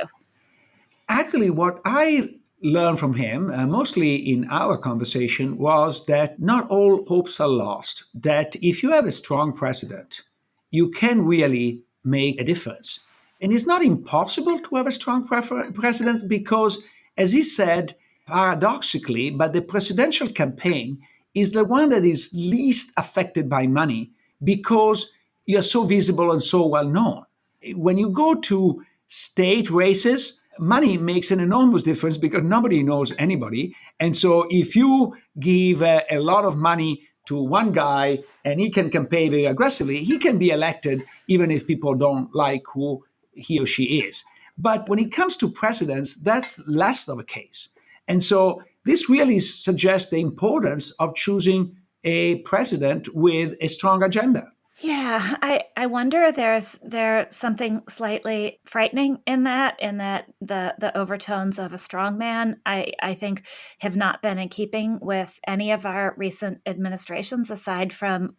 Actually, what I learned from him, mostly in our conversation, was that not all hopes are lost. That if you have a strong president, you can really make a difference. And it's not impossible to have a strong president because, as he said, paradoxically, but the presidential campaign is the one that is least affected by money because you're so visible and so well known. When you go to state races, money makes an enormous difference because nobody knows anybody. And so if you give a lot of money to one guy and he can campaign very aggressively, he can be elected even if people don't like who he or she is. But when it comes to presidents, that's less of a case. And so this really suggests the importance of choosing a president with a strong agenda. Yeah, I wonder if there's something slightly frightening in that the overtones of a strongman, I think, have not been in keeping with any of our recent administrations aside from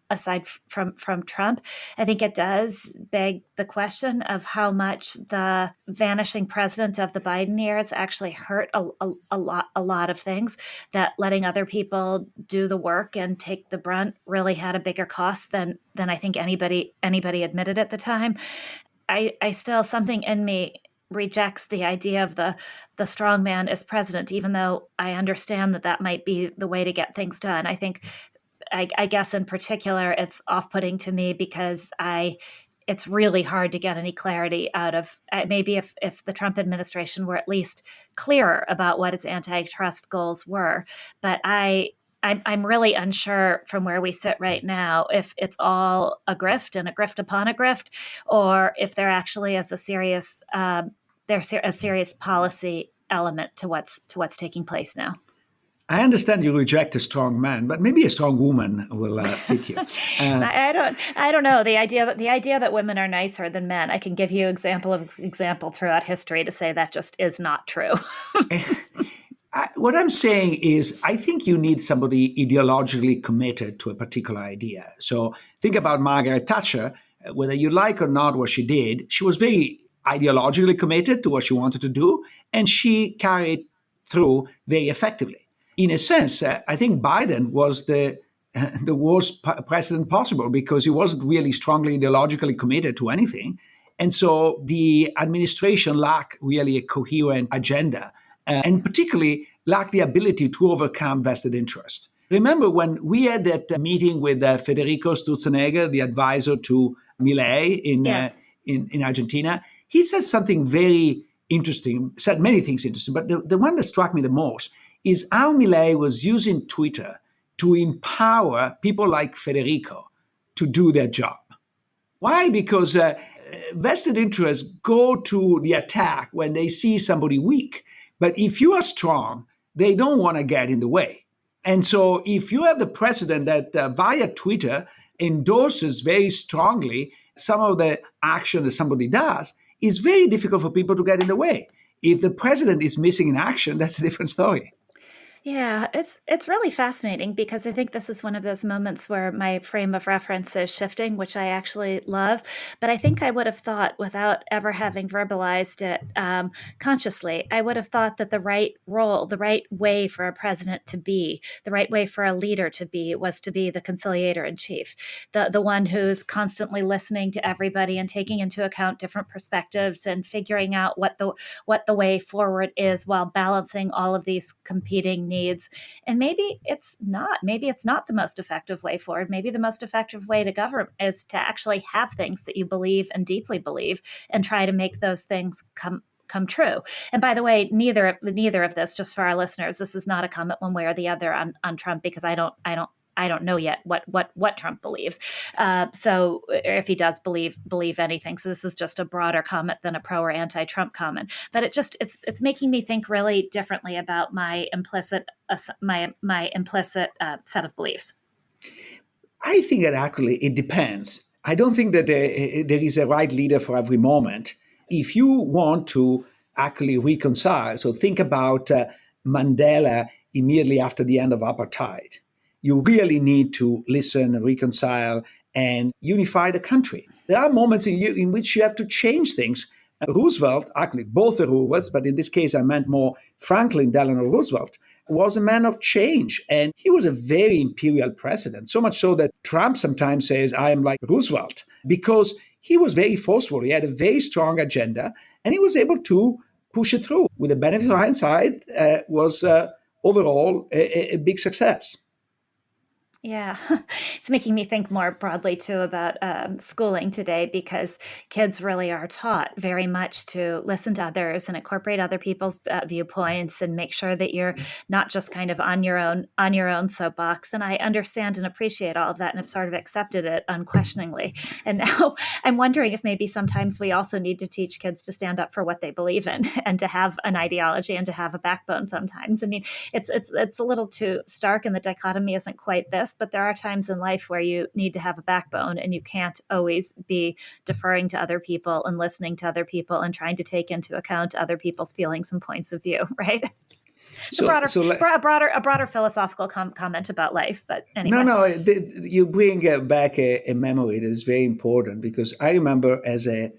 Trump. I think it does beg the question of how much the vanishing president of the Biden years actually hurt a lot of things, that letting other people do the work and take the brunt really had a bigger cost than I think anybody admitted at the time. I still, something in me rejects the idea of the strong man as president, even though I understand that might be the way to get things done. I think, I guess in particular, it's off-putting to me because it's really hard to get any clarity out of, maybe if the Trump administration were at least clearer about what its antitrust goals were. But I'm really unsure from where we sit right now if it's all a grift and a grift upon a grift, or if there actually is a serious policy element to what's taking place now. I understand you reject a strong man, but maybe a strong woman will fit you. I don't know. The idea that women are nicer than men. I can give you example throughout history to say that just is not true. What I'm saying is, I think you need somebody ideologically committed to a particular idea. So think about Margaret Thatcher. Whether you like or not what she did, she was very ideologically committed to what she wanted to do, and she carried through very effectively. In a sense, I think Biden was the worst president possible because he wasn't really strongly ideologically committed to anything. And so the administration lacked really a coherent agenda, and particularly lacked the ability to overcome vested interest. Remember when we had that meeting with Federico Sturzenegger, the advisor to Milei Yes. In Argentina? He said something very interesting, said many things interesting, but the one that struck me the most is how Milei was using Twitter to empower people like Federico to do their job. Why? Because vested interests go to the attack when they see somebody weak. But if you are strong, they don't want to get in the way. And so if you have the president that via Twitter endorses very strongly some of the action that somebody does, it's very difficult for people to get in the way. If the president is missing in action, that's a different story. Yeah, it's really fascinating because I think this is one of those moments where my frame of reference is shifting, which I actually love. But I think I would have thought, without ever having verbalized it consciously, I would have thought that the right role, the right way for a president to be, the right way for a leader to be, was to be the conciliator in chief, the one who's constantly listening to everybody and taking into account different perspectives and figuring out what the way forward is while balancing all of these competing needs. And maybe it's not the most effective way forward. Maybe the most effective way to govern is to actually have things that you believe and deeply believe and try to make those things come true. And by the way, neither of this, just for our listeners, this is not a comment one way or the other on Trump, because I don't know yet what Trump believes. So if he does believe anything. So this is just a broader comment than a pro or anti-Trump comment. But it's making me think really differently about my implicit set of beliefs. I think that actually it depends. I don't think that there is a right leader for every moment. If you want to actually reconcile, so think about Mandela immediately after the end of apartheid. You really need to listen, reconcile, and unify the country. There are moments in which you have to change things. Roosevelt, actually both the Roosevelts, but in this case I meant more Franklin Delano Roosevelt, was a man of change. And he was a very imperial president, so much so that Trump sometimes says, I am like Roosevelt, because he was very forceful. He had a very strong agenda, and he was able to push it through. With the benefit of hindsight, was overall a big success. Yeah, it's making me think more broadly too about schooling today, because kids really are taught very much to listen to others and incorporate other people's viewpoints and make sure that you're not just kind of on your own soapbox. And I understand and appreciate all of that and have sort of accepted it unquestioningly. And now I'm wondering if maybe sometimes we also need to teach kids to stand up for what they believe in and to have an ideology and to have a backbone sometimes. I mean, it's a little too stark, and the dichotomy isn't quite this. But there are times in life where you need to have a backbone, and you can't always be deferring to other people and listening to other people and trying to take into account other people's feelings and points of view, right? A broader philosophical comment about life, but anyway. No, you bring back a memory that is very important, because I remember as I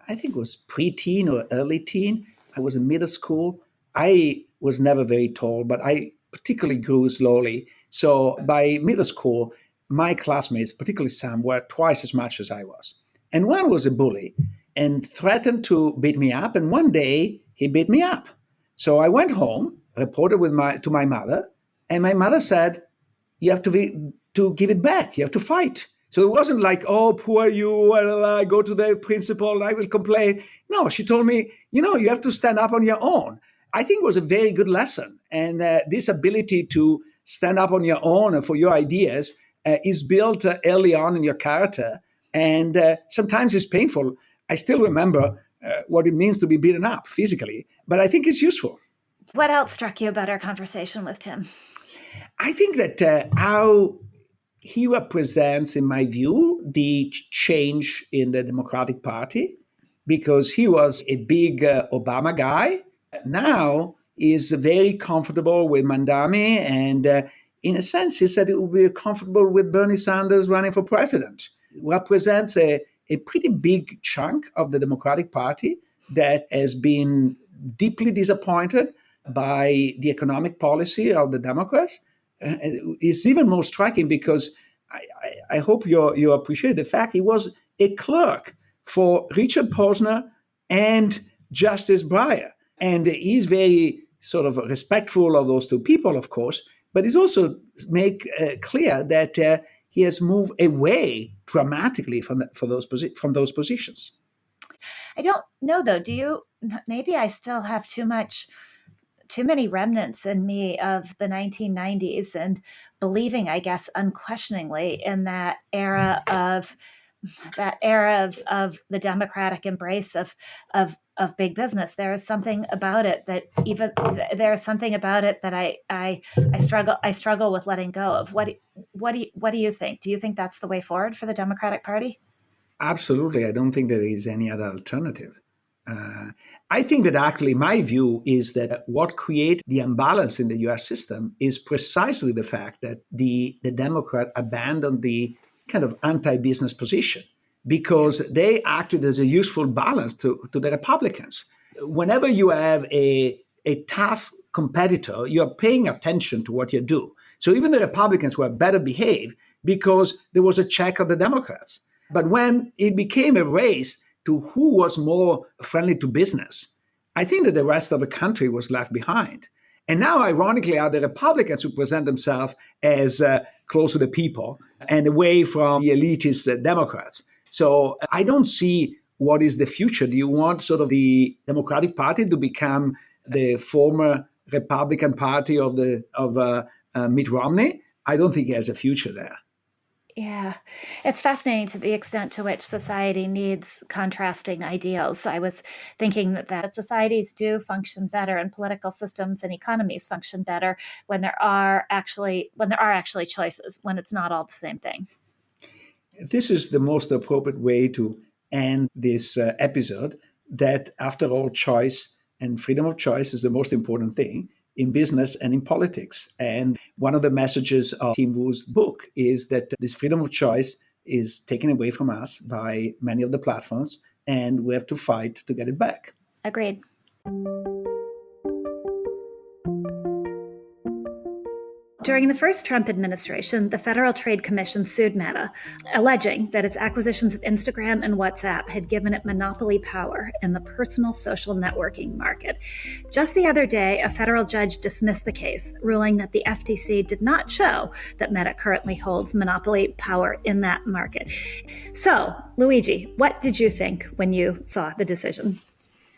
think it was preteen or early teen, I was in middle school. I was never very tall, but I particularly grew slowly. So by middle school, my classmates, particularly some, were twice as much as I was. And one was a bully and threatened to beat me up. And one day he beat me up. So I went home, reported to my mother, and my mother said, you have to give it back. You have to fight. So it wasn't like, oh, poor you, well, I go to the principal and I will complain. No, she told me, you have to stand up on your own. I think it was a very good lesson. And this ability to stand up on your own and for your ideas is built early on in your character. And sometimes it's painful. I still remember what it means to be beaten up physically, but I think it's useful. What else struck you about our conversation with Tim? I think that how he represents, in my view, the change in the Democratic Party, because he was a big Obama guy. Now is very comfortable with Mandami, and in a sense, he said it would be comfortable with Bernie Sanders running for president. Represents a pretty big chunk of the Democratic Party that has been deeply disappointed by the economic policy of the Democrats. It's even more striking because I hope you appreciate the fact he was a clerk for Richard Posner and Justice Breyer. And he's very sort of respectful of those two people, of course, but he's also make clear that he has moved away dramatically from those positions. I don't know, though. Do you? Maybe I still have too many remnants in me of the 1990s and believing, I guess, unquestioningly in that era of the democratic embrace of big business. There is something about it that I struggle with letting go of. What do you think? Do you think that's the way forward for the Democratic Party? Absolutely. I don't think there is any other alternative. I think that actually my view is that what creates the imbalance in the US system is precisely the fact that the Democrat abandoned the kind of anti-business position because they acted as a useful balance to the Republicans. Whenever you have a tough competitor, you're paying attention to what you do. So even the Republicans were better behaved because there was a check on the Democrats. But when it became a race to who was more friendly to business, I think that the rest of the country was left behind. And now, ironically, are the Republicans who present themselves as close to the people and away from the elitist Democrats. So I don't see what is the future. Do you want sort of the Democratic Party to become the former Republican Party of Mitt Romney? I don't think he has a future there. Yeah, it's fascinating to the extent to which society needs contrasting ideals. I was thinking that societies do function better and political systems and economies function better when there are actually choices, when it's not all the same thing. This is the most appropriate way to end this episode, that after all, choice and freedom of choice is the most important thing in business and in politics. And one of the messages of Tim Wu's book is that this freedom of choice is taken away from us by many of the platforms, and we have to fight to get it back. Agreed. During the first Trump administration, the Federal Trade Commission sued Meta, alleging that its acquisitions of Instagram and WhatsApp had given it monopoly power in the personal social networking market. Just the other day, a federal judge dismissed the case, ruling that the FTC did not show that Meta currently holds monopoly power in that market. So, Luigi, what did you think when you saw the decision?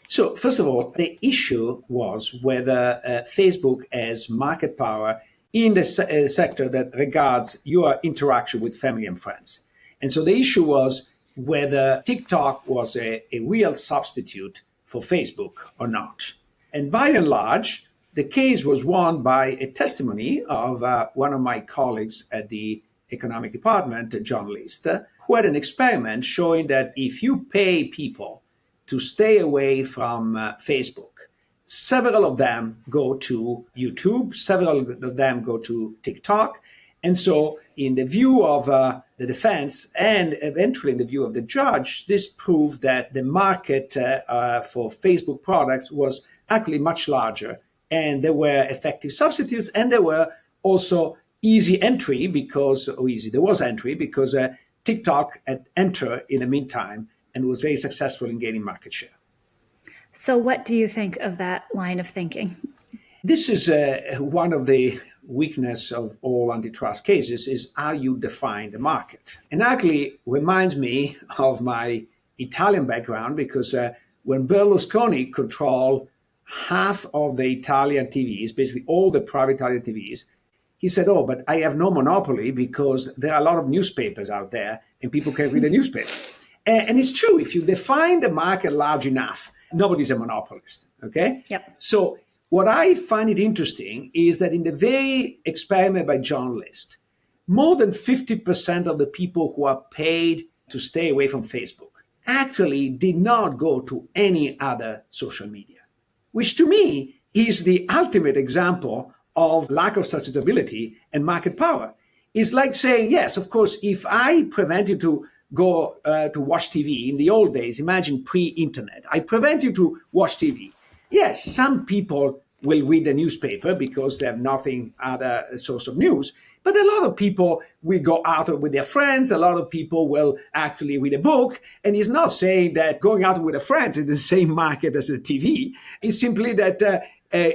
So, first of all, the issue was whether Facebook has market power in the sector that regards your interaction with family and friends. And so the issue was whether TikTok was a real substitute for Facebook or not. And by and large, the case was won by a testimony of one of my colleagues at the economic department, a journalist, who had an experiment showing that if you pay people to stay away from Facebook, several of them go to YouTube, several of them go to TikTok. And so in the view of the defense and eventually in the view of the judge, this proved that the market for Facebook products was actually much larger. And there were effective substitutes, and there were also easy entry because TikTok had entered in the meantime and was very successful in gaining market share. So what do you think of that line of thinking? This is one of the weaknesses of all antitrust cases is how you define the market. And actually reminds me of my Italian background because when Berlusconi controlled half of the Italian TVs, basically all the private Italian TVs, he said, oh, but I have no monopoly because there are a lot of newspapers out there and people can read a newspaper. And it's true, if you define the market large enough, nobody's a monopolist, okay? Yep. So what I find it interesting is that in the very experiment by John List, more than 50% of the people who are paid to stay away from Facebook actually did not go to any other social media, which to me is the ultimate example of lack of sustainability and market power. It's like saying, yes, of course, if I prevent you to go to watch TV in the old days, imagine pre-internet, I prevent you to watch TV. Yes, some people will read the newspaper because they have nothing other source of news. But a lot of people will go out with their friends. A lot of people will actually read a book. And he's not saying that going out with a friend is the same market as the TV. It's simply that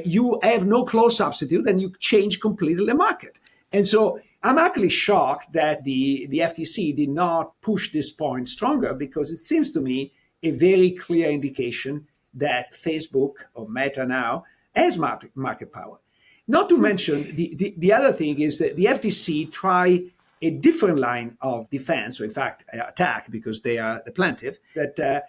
you have no close substitute and you change completely the market. And so I'm actually shocked that the FTC did not push this point stronger, because it seems to me a very clear indication that Facebook, or Meta now, has market power. Not to mention, the other thing is that the FTC try a different line of defense, or in fact, attack, because they are the plaintiff, that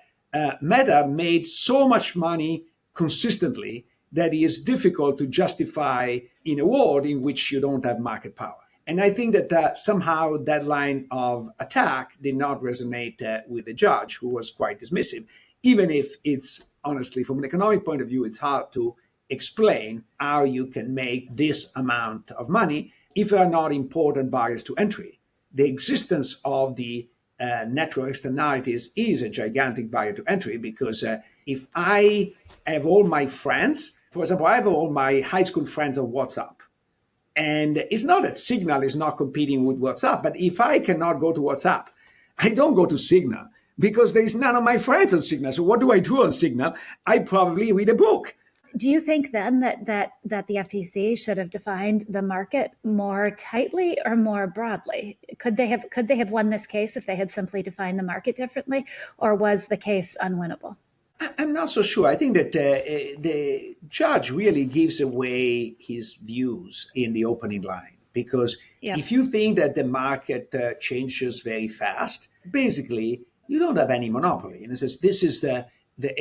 Meta made so much money consistently that it is difficult to justify in a world in which you don't have market power. And I think that somehow that line of attack did not resonate with the judge, who was quite dismissive, even if it's honestly, from an economic point of view, it's hard to explain how you can make this amount of money if there are not important barriers to entry. The existence of the network externalities is a gigantic barrier to entry, because if I have all my friends, for example, I have all my high school friends on WhatsApp, and it's not that Signal is not competing with WhatsApp, but if I cannot go to WhatsApp, I don't go to Signal, because there's none of my friends on Signal. So what do I do on Signal? I probably read a book. Do you think then that the FTC should have defined the market more tightly or more broadly? Could they have won this case if they had simply defined the market differently, or was the case unwinnable? I'm not so sure. I think that the judge really gives away his views in the opening line, because if you think that the market changes very fast, basically you don't have any monopoly. And it says this is a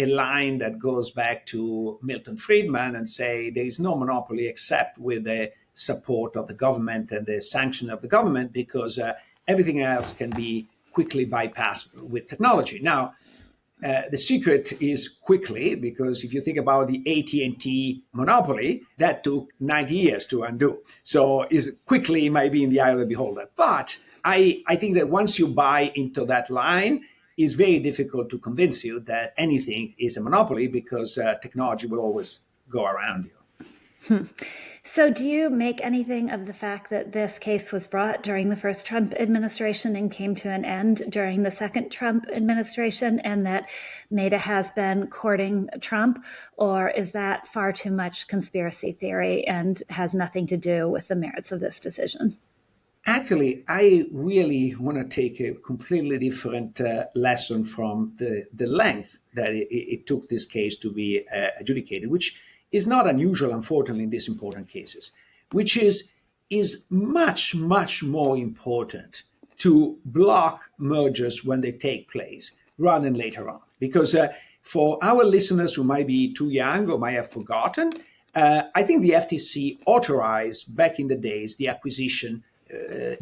line that goes back to Milton Friedman, and say there is no monopoly except with the support of the government and the sanction of the government, because everything else can be quickly bypassed with technology. Now, the secret is quickly, because if you think about the AT&T monopoly, that took 90 years to undo. So is quickly might be in the eye of the beholder. But I think that once you buy into that line, it's very difficult to convince you that anything is a monopoly, because technology will always go around you. So do you make anything of the fact that this case was brought during the first Trump administration and came to an end during the second Trump administration, and that Meta has been courting Trump? Or is that far too much conspiracy theory and has nothing to do with the merits of this decision? Actually, I really want to take a completely different lesson from the length that it took this case to be adjudicated, which is not unusual, unfortunately, in these important cases, which is much, much more important to block mergers when they take place rather than later on. Because for our listeners who might be too young or might have forgotten, I think the FTC authorized back in the days the acquisition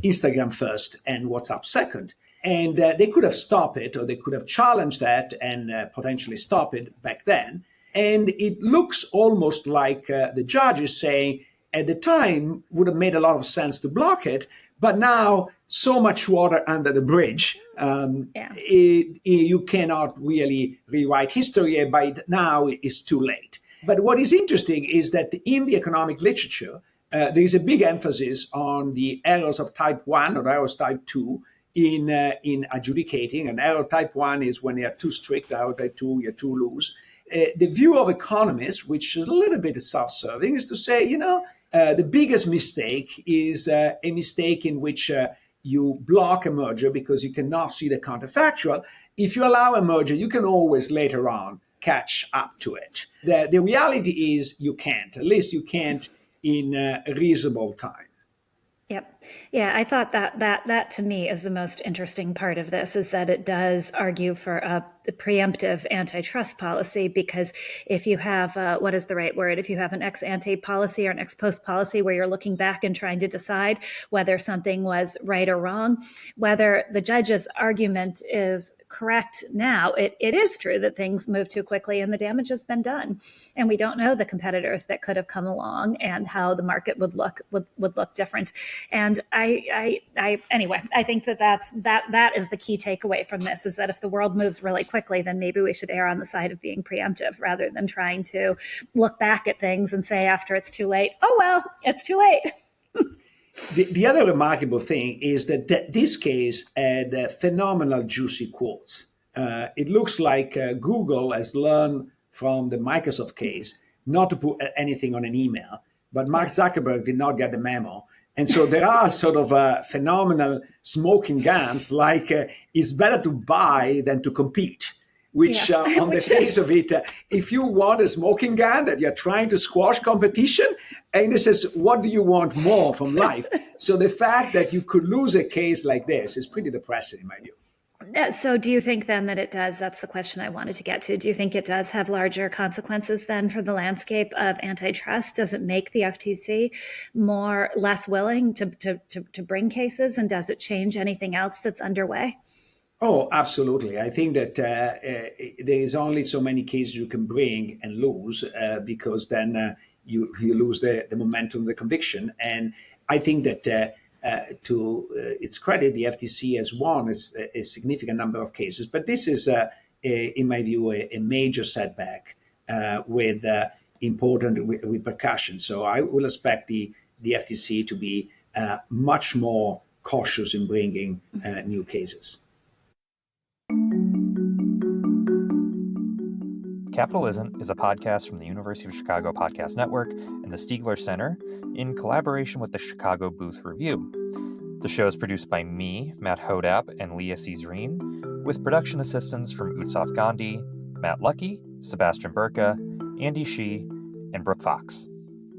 Instagram first and WhatsApp second. And they could have stopped it, or they could have challenged that and potentially stop it back then. And it looks almost like the judge is saying at the time would have made a lot of sense to block it, but now so much water under the bridge, you cannot really rewrite history. By now it's too late. But what is interesting is that in the economic literature, there is a big emphasis on the errors of type 1 or errors type 2 in adjudicating. And error type 1 is when you're too strict, error type 2, you're too loose. The view of economists, which is a little bit self-serving, is to say, the biggest mistake is a mistake in which you block a merger because you cannot see the counterfactual. If you allow a merger, you can always later on catch up to it. The reality is you can't. At least you can't in a reasonable time. Yep. Yeah, I thought that to me is the most interesting part of this, is that it does argue for a the preemptive antitrust policy, because if you have, what is the right word? If you have an ex ante policy or an ex post policy where you're looking back and trying to decide whether something was right or wrong, whether the judge's argument is correct now, it is true that things move too quickly and the damage has been done. And we don't know the competitors that could have come along and how the market would look different. And anyway, I think that is the key takeaway from this, is that if the world moves really quickly, then maybe we should err on the side of being preemptive rather than trying to look back at things and say after it's too late, oh, well, it's too late. The other remarkable thing is that this case had phenomenal juicy quotes. It looks like Google has learned from the Microsoft case not to put anything on an email, but Mark Zuckerberg did not get the memo. And so there are sort of phenomenal smoking guns, like it's better to buy than to compete, which on the face of it, if you want a smoking gun that you're trying to squash competition, and this is, what do you want more from life? So the fact that you could lose a case like this is pretty depressing in my view. So do you think then that it does, that's the question I wanted to get to, do you think it does have larger consequences then for the landscape of antitrust? Does it make the FTC less willing to bring cases, and does it change anything else that's underway? Oh, absolutely. I think that there is only so many cases you can bring and lose because then you lose the momentum of the conviction. And I think that to its credit, the FTC has won a significant number of cases. But this is, in my view, a major setback with important repercussions. So I will expect the FTC to be much more cautious in bringing new cases. Capitalism is a podcast from the University of Chicago Podcast Network and the Stiegler Center in collaboration with the Chicago Booth Review. The show is produced by me, Matt Hodap, and Leah Cesarine, with production assistance from Utsav Gandhi, Matt Lucky, Sebastian Burka, Andy Shee, and Brooke Fox.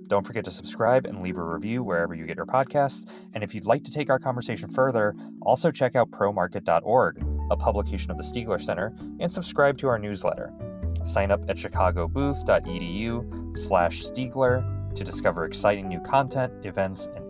Don't forget to subscribe and leave a review wherever you get your podcasts. And if you'd like to take our conversation further, also check out promarket.org, a publication of the Stiegler Center, and subscribe to our newsletter. Sign up at chicagobooth.edu/Stiegler to discover exciting new content, events, and